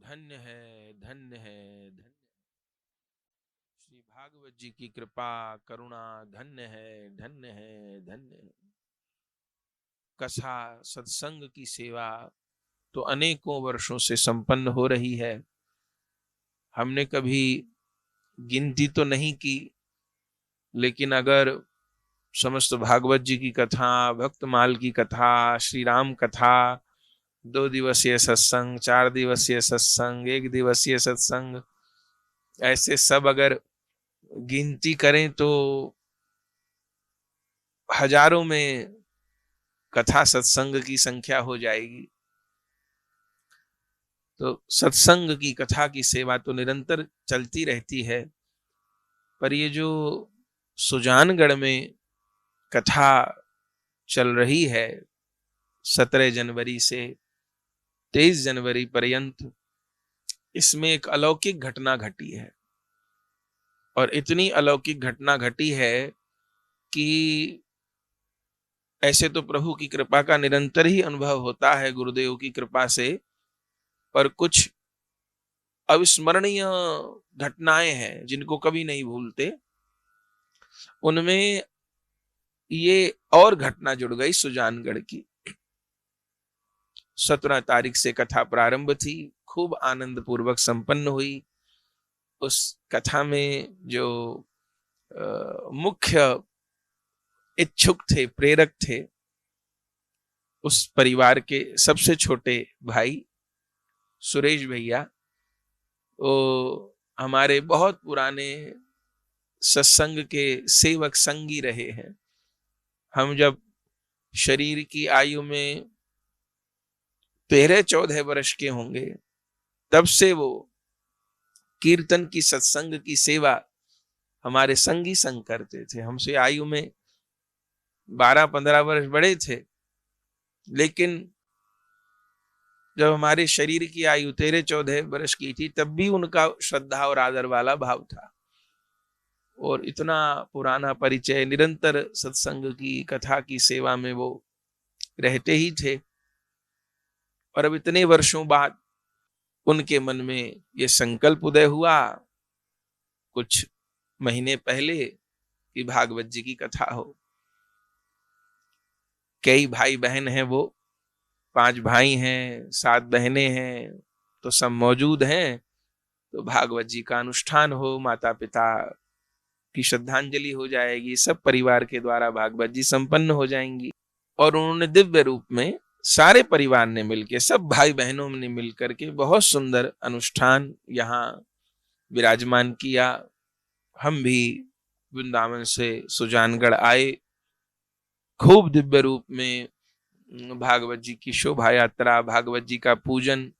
धन्य है, धन्य है, धन्य। श्री भागवत जी की कृपा करुणा धन्य है, धन्य है, धन्य है। कथा सत्संग की सेवा तो अनेकों वर्षों से संपन्न हो रही है। हमने कभी गिनती तो नहीं की, लेकिन अगर समस्त भागवत जी की कथा, भक्तमाल की कथा, श्री राम कथा, 2 दिवसीय सत्संग, 4 दिवसीय सत्संग, 1 दिवसीय सत्संग, ऐसे सब अगर गिनती करें तो हजारों में कथा सत्संग की संख्या हो जाएगी। तो सत्संग की कथा की सेवा तो निरंतर चलती रहती है, पर ये जो सुजानगढ़ में कथा चल रही है 17 जनवरी से 23 जनवरी पर्यंत, इसमें एक अलौकिक घटना घटी है। और इतनी अलौकिक घटना घटी है कि ऐसे तो प्रभु की कृपा का निरंतर ही अनुभव होता है, गुरुदेव की कृपा से, पर कुछ अविस्मरणीय घटनाएं हैं जिनको कभी नहीं भूलते। उनमें ये और घटना जुड़ गई सुजानगढ़ की। 17 तारीख से कथा प्रारंभ थी, खूब आनंद पूर्वक संपन्न हुई। उस कथा में जो मुख्य इच्छुक थे, प्रेरक थे, उस परिवार के सबसे छोटे भाई सुरेश भैया, वो हमारे बहुत पुराने सत्संग के सेवक संगी रहे हैं। हम जब शरीर की आयु में 13-14 वर्ष के होंगे, तब से वो कीर्तन की, सत्संग की सेवा हमारे संगी संग करते थे। हमसे आयु में 12-15 वर्ष बड़े थे, लेकिन जब हमारे शरीर की आयु 13-14 वर्ष की थी, तब भी उनका श्रद्धा और आदर वाला भाव था। और इतना पुराना परिचय, निरंतर सत्संग की कथा की सेवा में वो रहते ही थे। और अब इतने वर्षों बाद उनके मन में ये संकल्प उदय हुआ कुछ महीने पहले कि भागवत जी की कथा हो। कई भाई बहन हैं, वो 5 भाई हैं, 7 बहनें हैं, तो सब मौजूद हैं। तो भागवत जी का अनुष्ठान हो, माता पिता की श्रद्धांजलि हो जाएगी, सब परिवार के द्वारा भागवत जी संपन्न हो जाएंगी। और उन्होंने दिव्य रूप में सारे परिवार ने मिलकर, सब भाई बहनों ने मिलकर के बहुत सुंदर अनुष्ठान यहाँ विराजमान किया। हम भी वृंदावन से सुजानगढ़ आए, खूब दिव्य रूप में भागवत जी की शोभा यात्रा, भागवत जी का पूजन।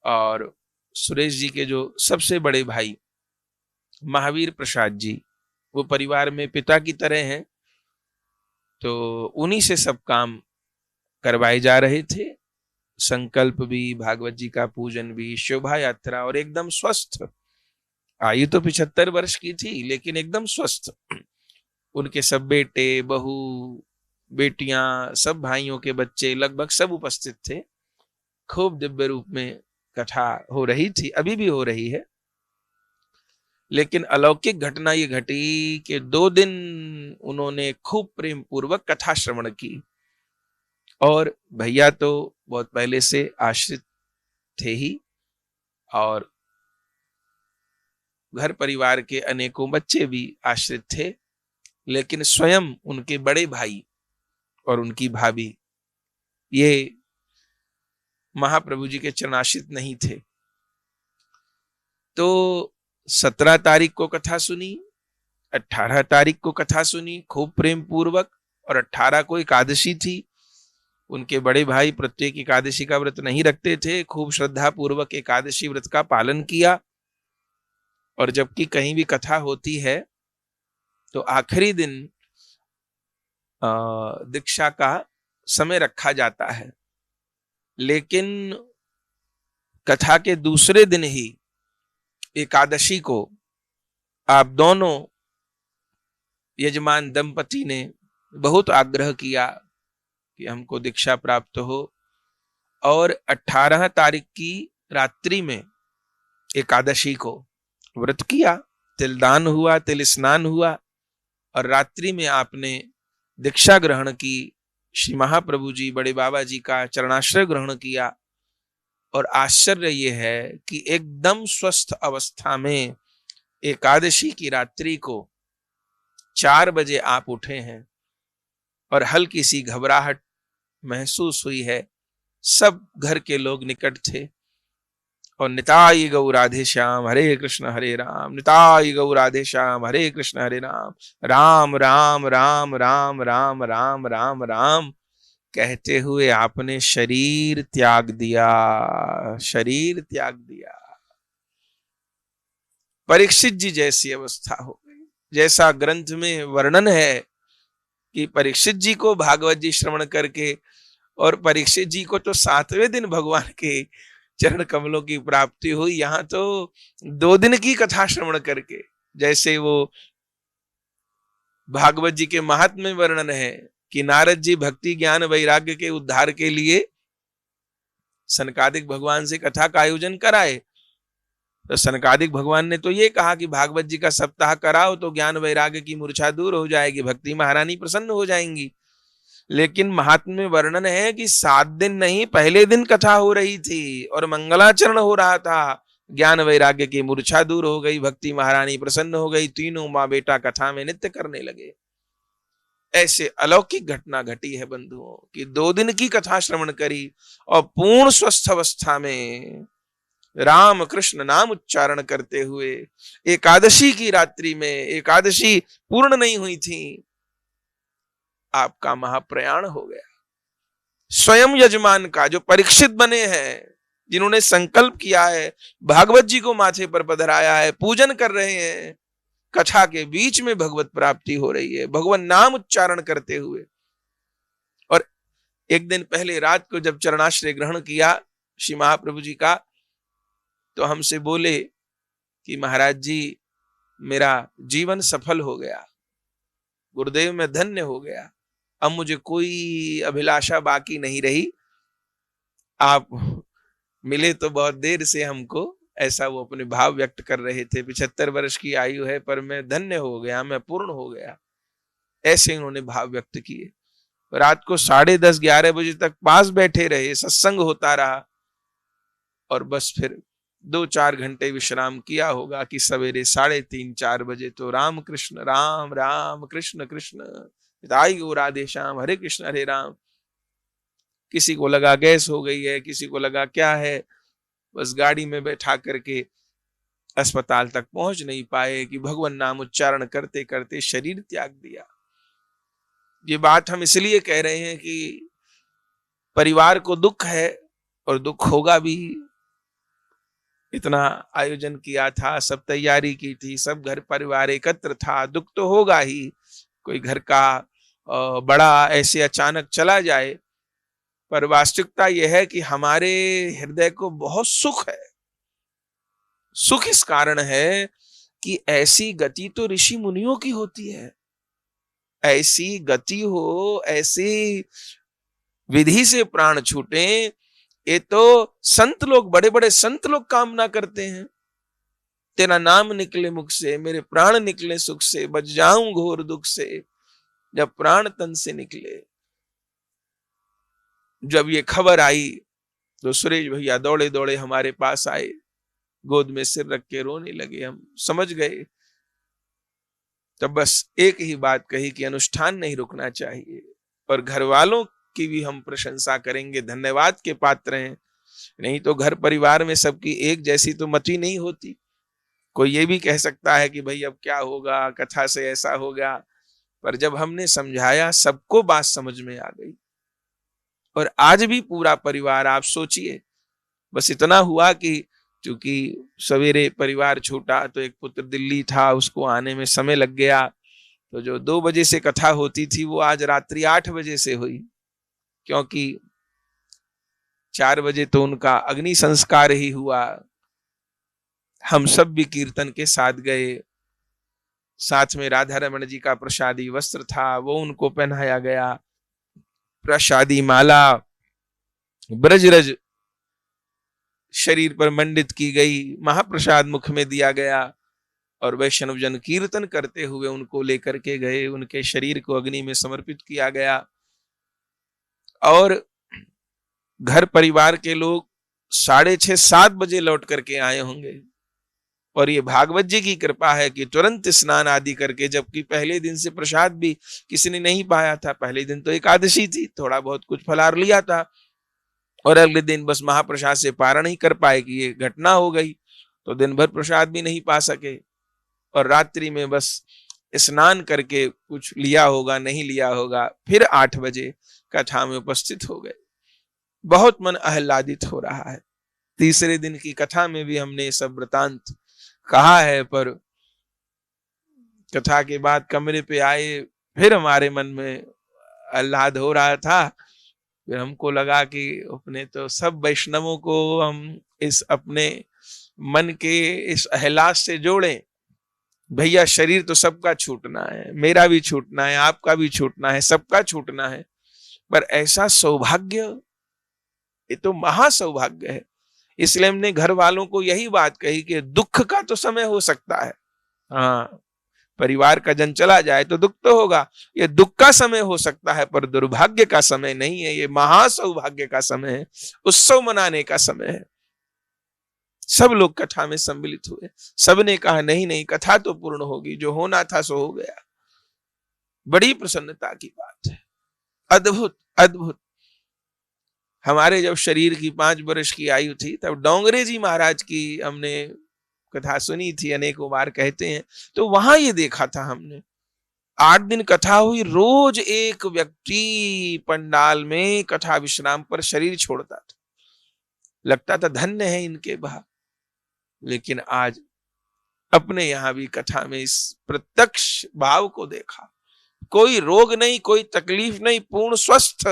और सुरेश जी के जो सबसे बड़े भाई महावीर प्रसाद जी, वो परिवार में पिता की तरह हैं, तो उन्हीं से सब काम करवाए जा रहे थे। संकल्प भी, भागवत जी का पूजन भी, शोभा यात्रा, और एकदम स्वस्थ। आयु तो 75 वर्ष की थी, लेकिन एकदम स्वस्थ। उनके सब बेटे, बहू, बेटियां, सब भाइयों के बच्चे लगभग सब उपस्थित थे। खूब दिव्य रूप में कथा हो रही थी, अभी भी हो रही है। लेकिन अलौकिक घटना ये घटी कि 2 दिन उन्होंने खूब प्रेम पूर्वक कथा श्रवण की। और भैया तो बहुत पहले से आश्रित थे ही, और घर परिवार के अनेकों बच्चे भी आश्रित थे, लेकिन स्वयं उनके बड़े भाई और उनकी भाभी ये महाप्रभु जी के चरणाश्रित नहीं थे। तो 17 तारीख को कथा सुनी, 18 तारीख को कथा सुनी खूब प्रेम पूर्वक, और 18 को एकादशी थी। उनके बड़े भाई प्रत्येक एकादशी का व्रत नहीं रखते थे, खूब श्रद्धा पूर्वक एकादशी व्रत का पालन किया। और जबकि कहीं भी कथा होती है तो आखिरी दिन दीक्षा का समय रखा जाता है, लेकिन कथा के दूसरे दिन ही एकादशी को आप दोनों यजमान दंपति ने बहुत आग्रह किया कि हमको दीक्षा प्राप्त हो। और 18 तारीख की रात्रि में एकादशी को व्रत किया, तिलदान हुआ, तिल स्नान हुआ, और रात्रि में आपने दीक्षा ग्रहण की, श्री महाप्रभु जी बड़े बाबा जी का चरणाश्रय ग्रहण किया। और आश्चर्य ये है कि एकदम स्वस्थ अवस्था में एकादशी की रात्रि को 4 बजे आप उठे हैं और हल्की सी घबराहट महसूस हुई है। सब घर के लोग निकट थे और निताई गौ राधे श्याम हरे कृष्ण हरे राम, निताई गौ राधे श्याम हरे कृष्ण हरे राम, राम राम राम राम राम राम राम राम कहते हुए आपने शरीर त्याग दिया, शरीर त्याग दिया। परीक्षित जी जैसी अवस्था हो गई। जैसा ग्रंथ में वर्णन है कि परीक्षित जी को भागवत जी श्रवण करके, और परीक्षित जी को तो 7वें दिन भगवान के चरण कमलों की प्राप्ति हुई, यहां तो 2 दिन की कथा श्रवण करके। जैसे वो भागवत जी के महात्म्य में वर्णन है कि नारद जी भक्ति ज्ञान वैराग्य के उद्धार के लिए सनकादिक भगवान से कथा का आयोजन कराए। तो सनकादिक भगवान ने तो ये कहा कि भागवत जी का सप्ताह कराओ तो ज्ञान वैराग्य की मूर्छा दूर हो जाएगी, भक्ति महारानी प्रसन्न हो जाएंगी। लेकिन महात्म्य में वर्णन है कि 7 दिन नहीं, पहले दिन कथा हो रही थी और मंगलाचरण हो रहा था, ज्ञान वैराग्य की मूर्छा दूर हो गई, भक्ति महारानी प्रसन्न हो गई, तीनों माँ बेटा कथा में नृत्य करने लगे। ऐसे अलौकिक घटना घटी है बंधुओं कि 2 दिन की कथा श्रवण करी और पूर्ण स्वस्थ अवस्था में राम कृष्ण नाम उच्चारण करते हुए एकादशी की रात्रि में, एकादशी पूर्ण नहीं हुई थी, आपका महाप्रयाण हो गया। स्वयं यजमान का, जो परीक्षित बने हैं, जिन्होंने संकल्प किया है, भागवत जी को माथे पर पधराया है, पूजन कर रहे हैं, कथा के बीच में भगवत प्राप्ति हो रही है भगवान नाम उच्चारण करते हुए। और एक दिन पहले रात को जब चरणाश्रय ग्रहण किया श्री महाप्रभु जी का, तो हमसे बोले कि महाराज जी मेरा जीवन सफल हो गया, गुरुदेव मैं धन्य हो गया, अब मुझे कोई अभिलाषा बाकी नहीं रही, आप मिले तो बहुत देर से हमको, ऐसा वो अपने भाव व्यक्त कर रहे थे। 75 वर्ष की आयु है पर मैं धन्य हो गया, मैं पूर्ण हो गया, ऐसे उन्होंने भाव व्यक्त किए। रात को 10:30-11 बजे तक पास बैठे रहे, सत्संग होता रहा, और बस फिर 2-4 घंटे विश्राम किया होगा कि सवेरे 3:30-4 बजे तो राम कृष्ण राम राम कृष्ण कृष्ण निताई गौ राधे श्याम हरे कृष्ण हरे राम। किसी को लगा गैस हो गई है, किसी को लगा क्या है, बस गाड़ी में बैठा करके अस्पताल तक पहुंच नहीं पाए कि भगवान नाम उच्चारण करते करते शरीर त्याग दिया। ये बात हम इसलिए कह रहे हैं कि परिवार को दुख है और दुख होगा भी। इतना आयोजन किया था, सब तैयारी की थी, सब घर परिवार एकत्र था, दुख तो होगा ही। कोई घर का बड़ा ऐसे अचानक चला जाए, पर वास्तविकता यह है कि हमारे हृदय को बहुत सुख है। सुख इस कारण है कि ऐसी गति तो ऋषि मुनियों की होती है, ऐसी गति हो, ऐसी विधि से प्राण छूटे, ये तो संत लोग, बड़े बड़े संत लोग कामना करते हैं। तेरा नाम निकले मुख से, मेरे प्राण निकले सुख से, बच जाऊं घोर दुख से। जब प्राण तन से निकले, जब ये खबर आई तो सुरेश भैया दौड़े दौड़े हमारे पास आए, गोद में सिर रख के रोने लगे। हम समझ गए, तब बस एक ही बात कही कि अनुष्ठान नहीं रुकना चाहिए। और घर वालों की भी हम प्रशंसा करेंगे, धन्यवाद के पात्र हैं। नहीं तो घर परिवार में सबकी एक जैसी तो मति नहीं होती। कोई ये भी कह सकता है कि भाई अब क्या होगा, कथा से ऐसा होगा, पर जब हमने समझाया सबको बात समझ में आ गई। और आज भी पूरा परिवार, आप सोचिए, बस इतना हुआ कि चूंकि सवेरे परिवार छूटा तो एक पुत्र दिल्ली था, उसको आने में समय लग गया, तो जो 2 बजे से कथा होती थी वो आज रात्रि 8 बजे से हुई, क्योंकि 4 बजे तो उनका अग्नि संस्कार ही हुआ। हम सब भी कीर्तन के साथ गए, साथ में राधा रमण जी का प्रसादी वस्त्र था, वो उनको पहनाया गया, प्रसादी माला ब्रजरज शरीर पर मंडित की गई, महाप्रसाद मुख में दिया गया और वैष्णव जन कीर्तन करते हुए उनको लेकर के गए, उनके शरीर को अग्नि में समर्पित किया गया। और घर परिवार के लोग 6:30-7 बजे लौट करके आए होंगे। और ये भागवत जी की कृपा है कि तुरंत स्नान आदि करके, जबकि पहले दिन से प्रसाद भी किसी ने नहीं पाया था, पहले दिन तो एकादशी थी, थोड़ा बहुत कुछ फलाहार लिया था और अगले दिन बस महाप्रसाद से पारण ही कर पाए कि ये घटना हो गई, तो दिन भर प्रसाद भी नहीं पा सके और रात्रि में बस स्नान करके कुछ लिया होगा नहीं लिया होगा, फिर 8 बजे कथा में उपस्थित हो गए। बहुत मन आह्लादित हो रहा है। तीसरे दिन की कथा में भी हमने सब वृतांत कहा है, पर कथा के बाद कमरे पे आए, फिर हमारे मन में आह्लाद हो रहा था। फिर हमको लगा कि अपने तो सब वैष्णवों को हम इस अपने मन के इस अहलास से जोड़ें। भैया शरीर तो सबका छूटना है, मेरा भी छूटना है, आपका भी छूटना है, सबका छूटना है, पर ऐसा सौभाग्य, ये तो महासौभाग्य है। इसलिए हमने घर वालों को यही बात कही कि दुख का तो समय हो सकता है, हाँ, परिवार का जन चला जाए तो दुख तो होगा, ये दुख का समय हो सकता है पर दुर्भाग्य का समय नहीं है, ये महासौभाग्य का समय है, उत्सव मनाने का समय है। सब लोग कथा में सम्मिलित हुए, सबने कहा नहीं नहीं कथा तो पूर्ण होगी, जो होना था सो हो गया। बड़ी प्रसन्नता की बात है, अद्भुत अद्भुत। हमारे जब शरीर की 5 वर्ष की आयु थी तब डोंगरे जी महाराज की हमने कथा सुनी थी, अनेकों बार कहते हैं, तो वहां ये देखा था हमने, 8 दिन कथा हुई, रोज एक व्यक्ति पंडाल में कथा विश्राम पर शरीर छोड़ता था, लगता था धन्य है इनके भाग। लेकिन आज अपने यहां भी कथा में इस प्रत्यक्ष भाव को देखा, कोई रोग नहीं, कोई तकलीफ नहीं, पूर्ण स्वस्थ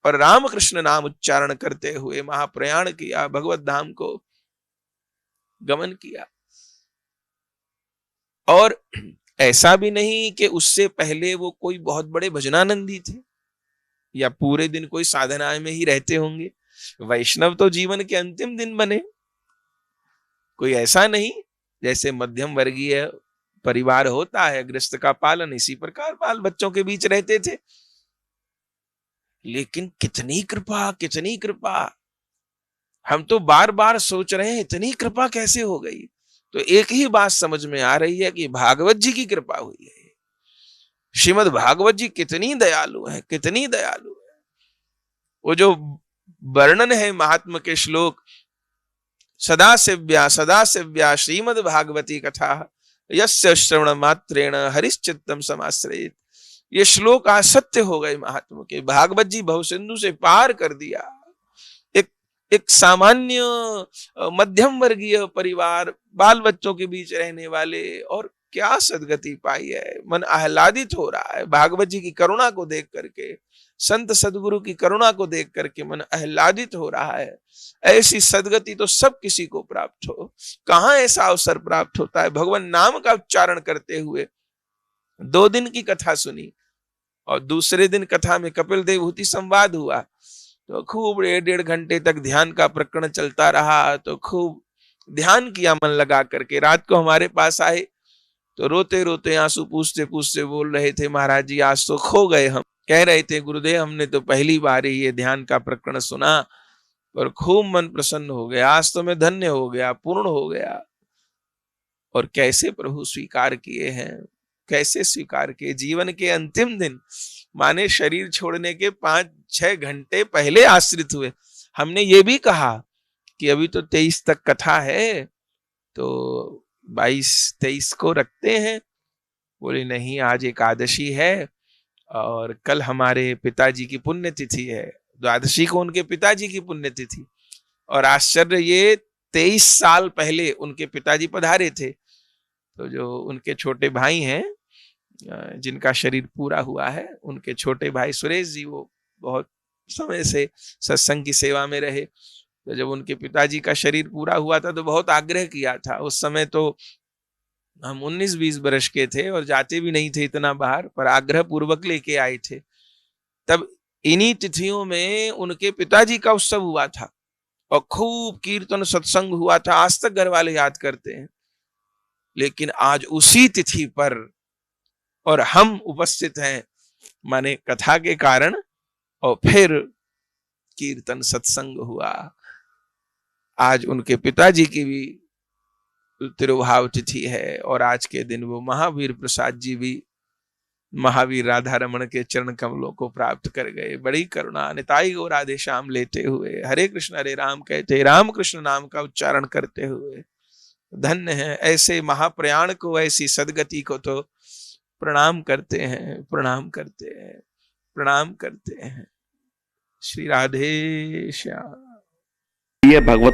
और रामकृष्ण नाम उच्चारण करते हुए महाप्रयाण किया, भगवत धाम को गमन किया। और ऐसा भी नहीं कि उससे पहले वो कोई बहुत बड़े भजनानंदी थे या पूरे दिन कोई साधना में ही रहते होंगे। वैष्णव तो जीवन के अंतिम दिन बने, कोई ऐसा नहीं, जैसे मध्यम वर्गीय परिवार होता है, गृहस्थ का पालन, इसी प्रकार बाल बच्चों के बीच रहते थे। लेकिन कितनी कृपा, कितनी कृपा, हम तो बार बार सोच रहे हैं इतनी कृपा कैसे हो गई। तो एक ही बात समझ में आ रही है कि भागवत जी की कृपा हुई है। श्रीमद् भागवत जी कितनी दयालु है, कितनी दयालु है। वो जो वर्णन है महात्मा के श्लोक, सदा सेव्या श्रीमद् भागवती कथा यस्य श्रवण मात्रेण हरिश्चित्तम समाश्रयेत्, ये श्लोक आज सत्य हो गए महात्मा के। भागवत जी भवसिंधु से पार कर दिया। एक सामान्य मध्यम वर्गीय परिवार, बाल बच्चों के बीच रहने वाले, और क्या सदगति पाई है। मन आह्लादित हो रहा है भागवत जी की करुणा को देख करके, संत सदगुरु की करुणा को देख करके मन आह्लादित हो रहा है। ऐसी सदगति तो सब किसी को प्राप्त हो, कहां ऐसा अवसर प्राप्त होता है। भगवान नाम का उच्चारण करते हुए 2 दिन की कथा सुनी और दूसरे दिन कथा में कपिल देवहूति संवाद हुआ, तो खूब 1.5 घंटे तक ध्यान का प्रकरण चलता रहा। तो खूब ध्यान किया मन लगा करके। रात को हमारे पास आए तो रोते रोते आंसू पूछते पूछते बोल रहे थे, महाराज जी आज तो खो गए हम। कह रहे थे, गुरुदेव हमने तो पहली बार ही ये ध्यान का प्रकरण सुना और खूब मन प्रसन्न हो गया, आज तो मैं धन्य हो गया, पूर्ण हो गया। और कैसे प्रभु स्वीकार किए हैं, कैसे स्वीकार किए। जीवन के अंतिम दिन, माने शरीर छोड़ने के 5-6 घंटे पहले आश्रित हुए। हमने ये भी कहा कि अभी तो 23 तक कथा है, तो 22-23 को रखते हैं। बोले नहीं, आज एकादशी है और कल हमारे पिताजी की पुण्यतिथि है, द्वादशी को उनके पिताजी की पुण्यतिथि। और आश्चर्य ये 23 साल पहले उनके पिताजी पधारे थे। तो जो उनके छोटे भाई हैं जिनका शरीर पूरा हुआ है, उनके छोटे भाई सुरेश जी, वो बहुत समय से सत्संग की सेवा में रहे। तो जब उनके पिताजी का शरीर पूरा हुआ था तो बहुत आग्रह किया था। उस समय तो हम 19-20 वर्ष के थे और जाते भी नहीं थे इतना बाहर, पर आग्रह पूर्वक लेके आए थे। तब इन्हीं तिथियों में उनके पिताजी का उत्सव हुआ था और खूब कीर्तन सत्संग हुआ था, आज तक घर वाले याद करते हैं। लेकिन आज उसी तिथि पर और हम उपस्थित हैं, माने कथा के कारण, और फिर कीर्तन सत्संग हुआ। आज उनके पिताजी की भी तिरुभाव तिथि है और आज के दिन वो महावीर प्रसाद जी भी महावीर राधा रमण के चरण कमलों को प्राप्त कर गए। बड़ी करुणा, निताई गो राधे श्याम लेते हुए हरे कृष्ण हरे राम कहते, राम कृष्ण नाम का उच्चारण करते हुए धन्य है। ऐसे महाप्रयाण को, ऐसी सदगति को तो प्रणाम करते हैं, प्रणाम करते हैं, प्रणाम करते हैं। श्री राधे श्याम। ये भगवत